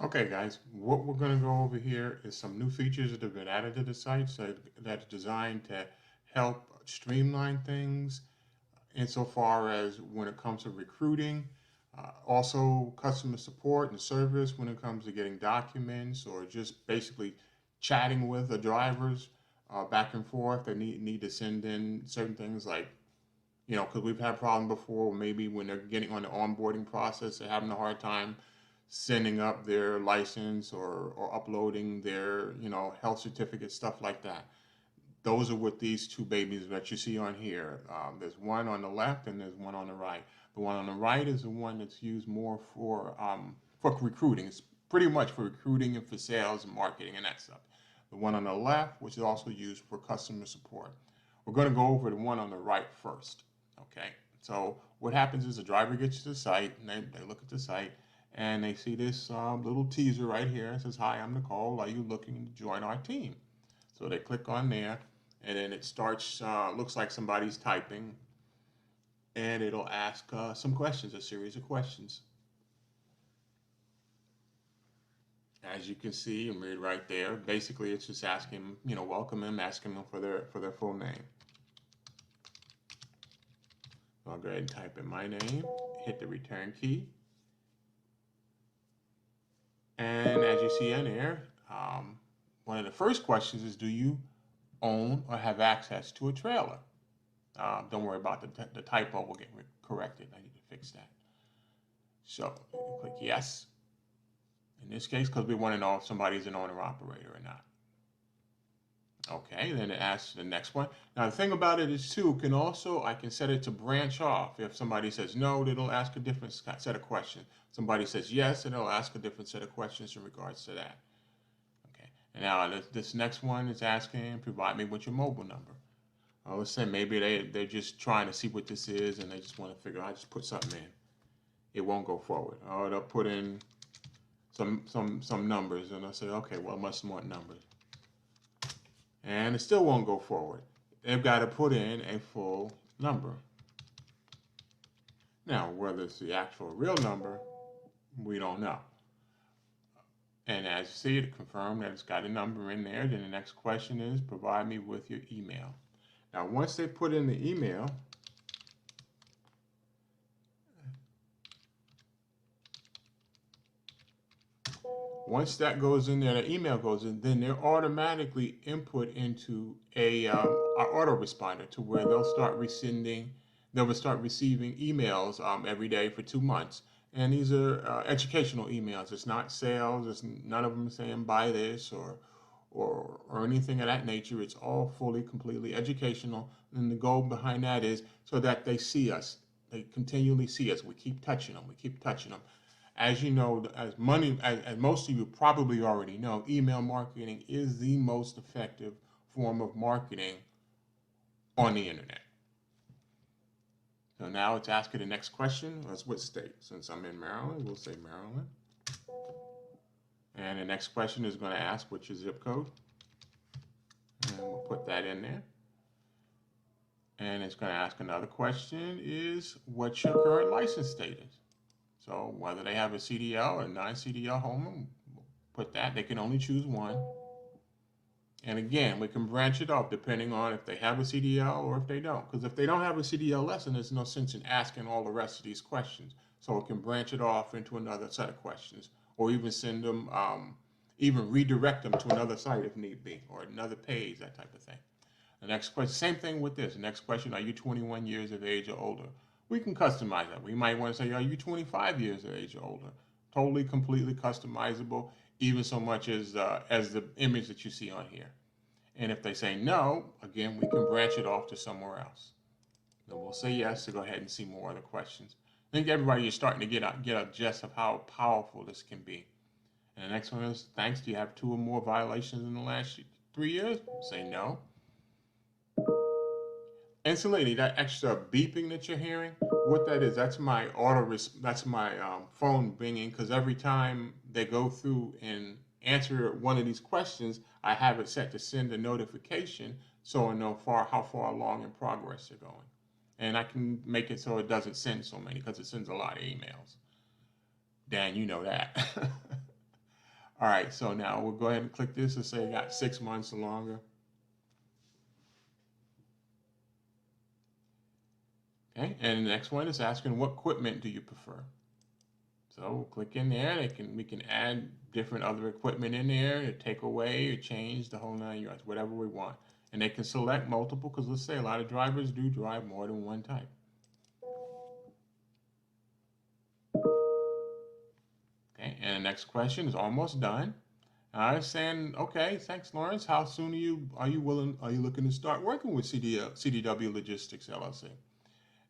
Okay, guys, what we're going to go over here is some new features that have been added to the site so that's designed to help streamline things insofar as when it comes to recruiting, also customer support and service when it comes to getting documents or just basically chatting with the drivers back and forth. They need to send in certain things like, because we've had problems before, maybe when they're getting on the onboarding process, they're having a hard time sending up their license or uploading their, health certificate, stuff like that. Those are what these two babies that you see on here. There's one on the left and there's one on the right. The one on the right is the one that's used more for recruiting. It's pretty much for recruiting and for sales and marketing and that stuff. The one on the left, which is also used for customer support. We're going to go over the one on the right first. Okay. So what happens is the driver gets to the site and they look at the site and they see this little teaser right here. It says, "Hi, I'm Nicole. Are you looking to join our team?" So they click on there, and then it starts, looks like somebody's typing, and it'll ask some questions, a series of questions. As you can see and read right there, basically it's just asking, welcome them, asking them for their full name. So I'll go ahead and type in my name, hit the return key, and as you see in there, one of the first questions is, do you own or have access to a trailer? Don't worry about the typo, will get corrected. I need to fix that. So click yes. In this case, because we want to know if somebody's an owner operator or not. Okay, then it asks the next one. Now the thing about it is too, I can set it to branch off. If somebody says no, it'll ask a different set of questions. Somebody says yes, and it'll ask a different set of questions in regards to that. Okay, and now this next one is asking, provide me with your mobile number. Let's say maybe they're just trying to see what this is and they just want to figure out, I just put something in. It won't go forward. Or they'll put in some numbers and they'll say, okay, well, I must want numbers. And it still won't go forward. They've got to put in a full number. Now, whether it's the actual real number, we don't know. And as you see, it confirmed that it's got a number in there. Then the next question is, provide me with your email. Now, once they put in the email, once that goes in there, the email goes in, then they're automatically input into a autoresponder to where they'll start receiving emails every day for 2 months. And these are educational emails. It's not sales. It's none of them saying buy this or anything of that nature. It's all fully, completely educational. And the goal behind that is so that they see us. They continually see us. We keep touching them. We keep touching them. As you know, as most of you probably already know, email marketing is the most effective form of marketing on the internet. So now it's asking the next question. That's what state. Since I'm in Maryland, we'll say Maryland. And the next question is going to ask what's your zip code. And we'll put that in there. And it's going to ask another question is what's your current license status? So whether they have a CDL or non-CDL home, we'll put that. They can only choose one. And again, we can branch it off depending on if they have a CDL or if they don't. Because if they don't have a CDL lesson, there's no sense in asking all the rest of these questions. So it can branch it off into another set of questions, or even send them, even redirect them to another site if need be, or another page, that type of thing. The next question, same thing with this. The next question, are you 21 years of age or older? We can customize that. We might want to say, are you 25 years of age or older? Totally, completely customizable, even so much as the image that you see on here. And if they say no, again, we can branch it off to somewhere else. Then we'll say yes to go ahead and see more other questions. I think everybody is starting to get a gist of how powerful this can be. And the next one is, thanks, do you have 2 or more violations in the last 3 years? Say no. Instantly, that extra beeping that you're hearing, what that is, that's my phone binging, because every time they go through and answer one of these questions, I have it set to send a notification so I know how far along in progress they're going. And I can make it so it doesn't send so many because it sends a lot of emails. Dan, you know that. All right, so now we'll go ahead and click this and say you got 6 months or longer. Okay, and the next one is asking what equipment do you prefer? So we'll click in there. We can add different other equipment in there to take away or change the whole 9 yards, whatever we want. And they can select multiple because let's say a lot of drivers do drive more than one type. Okay, and the next question is almost done. I was saying, okay, thanks, Lawrence. How soon are you looking to start working with CDW Logistics LLC?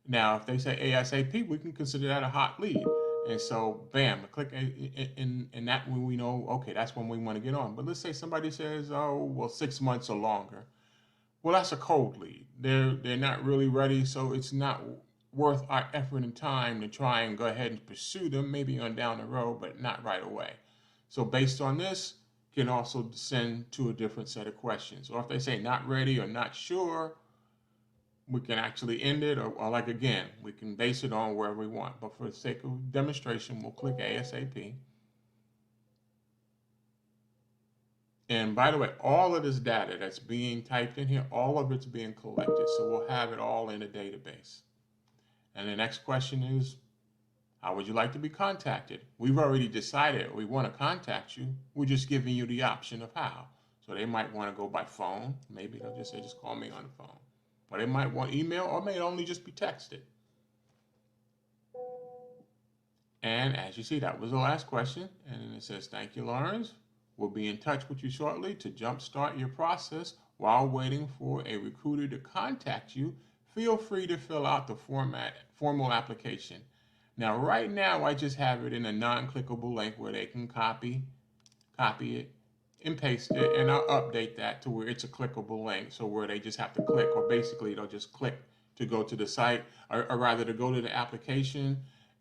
Now, if they say ASAP, we can consider that a hot lead. And so, bam, click in that when we know, okay, that's when we want to get on. But let's say somebody says, oh, well, 6 months or longer. Well, that's a cold lead. They're not really ready, so it's not worth our effort and time to try and go ahead and pursue them, maybe on down the road, but not right away. So based on this, can also send to a different set of questions. Or if they say not ready or not sure, we can actually end it, or like again, we can base it on where we want. But for the sake of demonstration, we'll click ASAP. And by the way, all of this data that's being typed in here, all of it's being collected. So we'll have it all in a database. And the next question is, how would you like to be contacted? We've already decided we want to contact you. We're just giving you the option of how. So they might want to go by phone. Maybe they'll just say, just call me on the phone. Or they might want email, or may only just be texted. And as you see, that was the last question. And then it says, thank you, Lawrence. We'll be in touch with you shortly to jumpstart your process while waiting for a recruiter to contact you. Feel free to fill out the formal application. Now, right now, I just have it in a non-clickable link where they can copy it, and paste it, and I'll update that to where it's a clickable link, so where they just have to click, or basically they'll just click to go to the site, or rather to go to the application,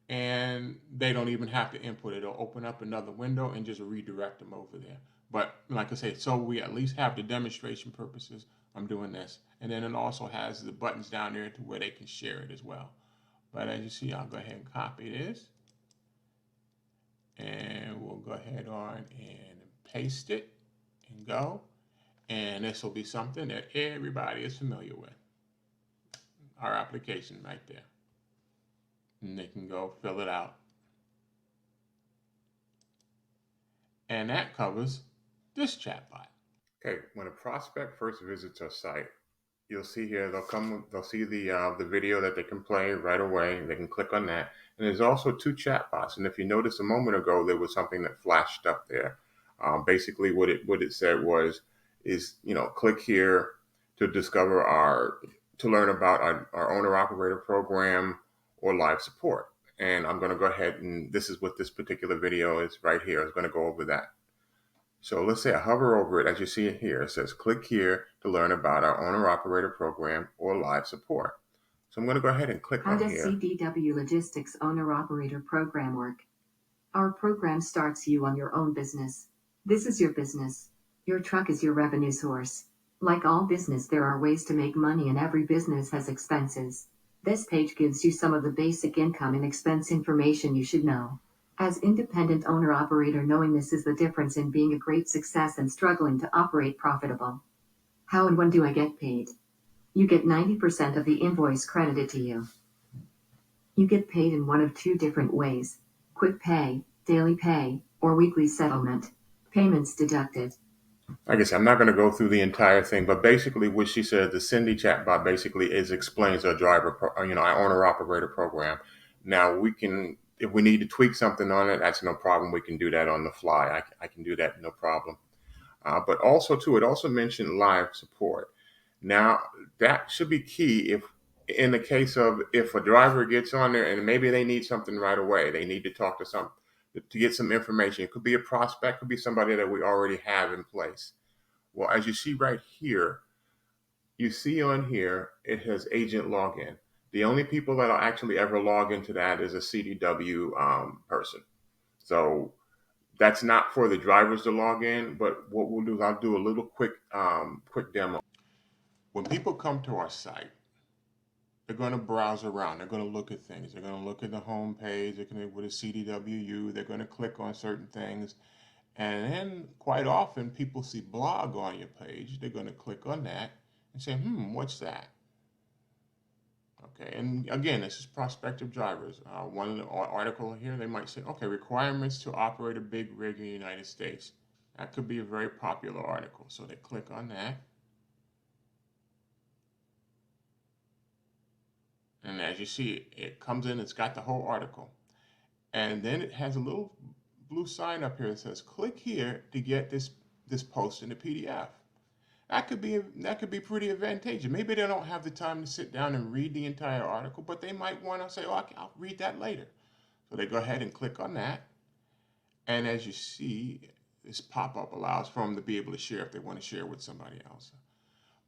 and they don't even have to input it. It'll open up another window and just redirect them over there. But like I say, so we at least have the demonstration purposes, I'm doing this. And then it also has the buttons down there to where they can share it as well. But as you see, I'll go ahead and copy this. And we'll go ahead on and paste it and go. And this will be something that everybody is familiar with. Our application right there. And they can go fill it out. And that covers this chatbot. Okay, when a prospect first visits our site, you'll see here they'll see the video that they can play right away. They can click on that. And there's also 2 chatbots. And if you notice a moment ago, there was something that flashed up there. Basically, what it said is click here to to learn about our owner operator program or live support. And I'm going to go ahead, and this is what this particular video is right here. It's going to go over that. So let's say I hover over it. As you see it here, it says click here to learn about our owner operator program or live support. So I'm going to go ahead and click on here. How does CDW Logistics owner operator program work? Our program starts you on your own business. This is your business. Your truck is your revenue source. Like all business, there are ways to make money, and every business has expenses. This page gives you some of the basic income and expense information you should know. As independent owner-operator, knowing this is the difference in being a great success and struggling to operate profitable. How and when do I get paid? You get 90% of the invoice credited to you. You get paid in one of 2 different ways: quick pay, daily pay, or weekly settlement. Payments deducted. I guess I'm not going to go through the entire thing, but basically what she said, the Cindy chatbot basically explains our our owner operator program. Now we can, if we need to tweak something on it, that's no problem. We can do that on the fly. I can do that, no problem. But also too, it also mentioned live support. Now that should be key in the case of if a driver gets on there and maybe they need something right away, they need to talk to get some information. It could be a prospect, could be somebody that we already have in place. Well, as you see right here, you see on here, it has agent login. The only people that will actually ever log into that is a CDW person. So that's not for the drivers to log in, but what we'll do is I'll do a little quick demo. When people come to our site, they're going to browse around. They're going to look at things. They're going to look at the home page. They're going to with a CDWU. They're going to click on certain things. And then quite often people see blog on your page. They're going to click on that and say, what's that? Okay, and again, this is prospective drivers. One article here, they might say, okay, requirements to operate a big rig in the United States. That could be a very popular article. So they click on that. And as you see, it comes in, it's got the whole article. And then it has a little blue sign up here that says, click here to get this post in the PDF. That could be pretty advantageous. Maybe they don't have the time to sit down and read the entire article, but they might want to say, "Oh, I'll read that later." So they go ahead and click on that, and as you see, this pop-up allows for them to be able to share if they want to share with somebody else.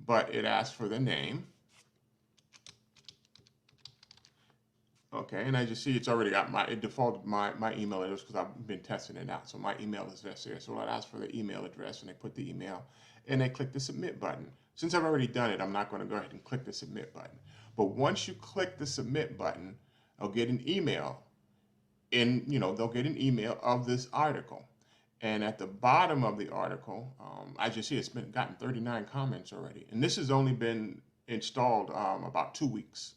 But it asks for the name. Okay, and as you see, it's already got it defaulted my email address because I've been testing it out. So my email address there. So it asks for the email address, and they put the email, and they click the submit button. Since I've already done it, I'm not going to go ahead and click the submit button. But once you click the submit button, I'll get an email. They'll get an email of this article, and at the bottom of the article, as you see, it's gotten 39 comments already, and this has only been installed about 2 weeks.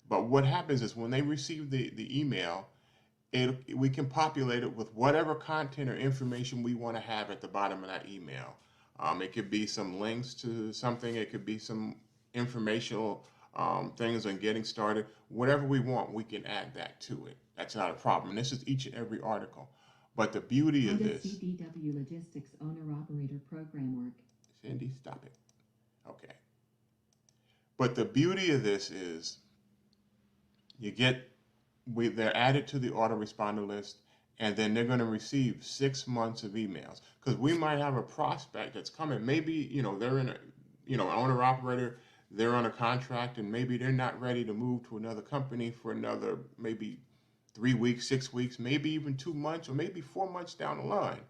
But what happens is when they receive the email, we can populate it with whatever content or information we want to have at the bottom of that email. It could be some links to something. It could be some informational things on getting started. Whatever we want, we can add that to it. That's not a problem. And this is each and every article. But the beauty How of does this, CDW Logistics Owner-Operator Program work? Cindy, stop it. Okay. But the beauty of this is they're added to the autoresponder list, and then they're going to receive 6 months of emails, because we might have a prospect that's coming. Maybe they're in a owner operator, they're on a contract, and maybe they're not ready to move to another company for another maybe 3 weeks, 6 weeks, maybe even 2 months, or maybe 4 months down the line.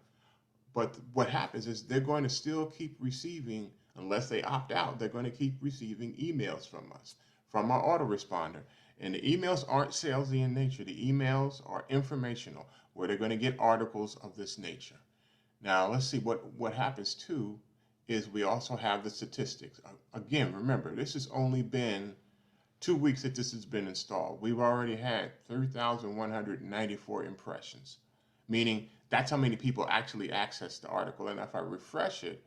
But what happens is they're going to still keep receiving, unless they opt out, they're going to keep receiving emails from us, from our autoresponder. And the emails aren't salesy in nature. The emails are informational, where they're going to get articles of this nature. Now, let's see what happens too is we also have the statistics. Again, remember, this has only been 2 weeks that this has been installed. We've already had 3,194 impressions, meaning that's how many people actually access the article. And if I refresh it,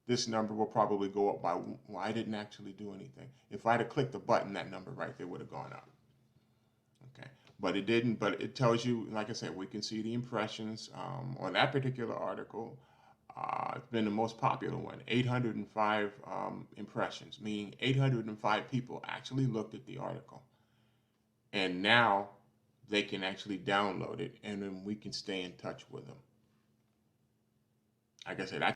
this number will probably go up by, well, I didn't actually do anything. If I'd have clicked the button, that number right there would have gone up. Okay, but it didn't. But it tells you, like I said, we can see the impressions on that particular article. It's been the most popular one, 805 impressions, meaning 805 people actually looked at the article. And now they can actually download it, and then we can stay in touch with them. Like I said,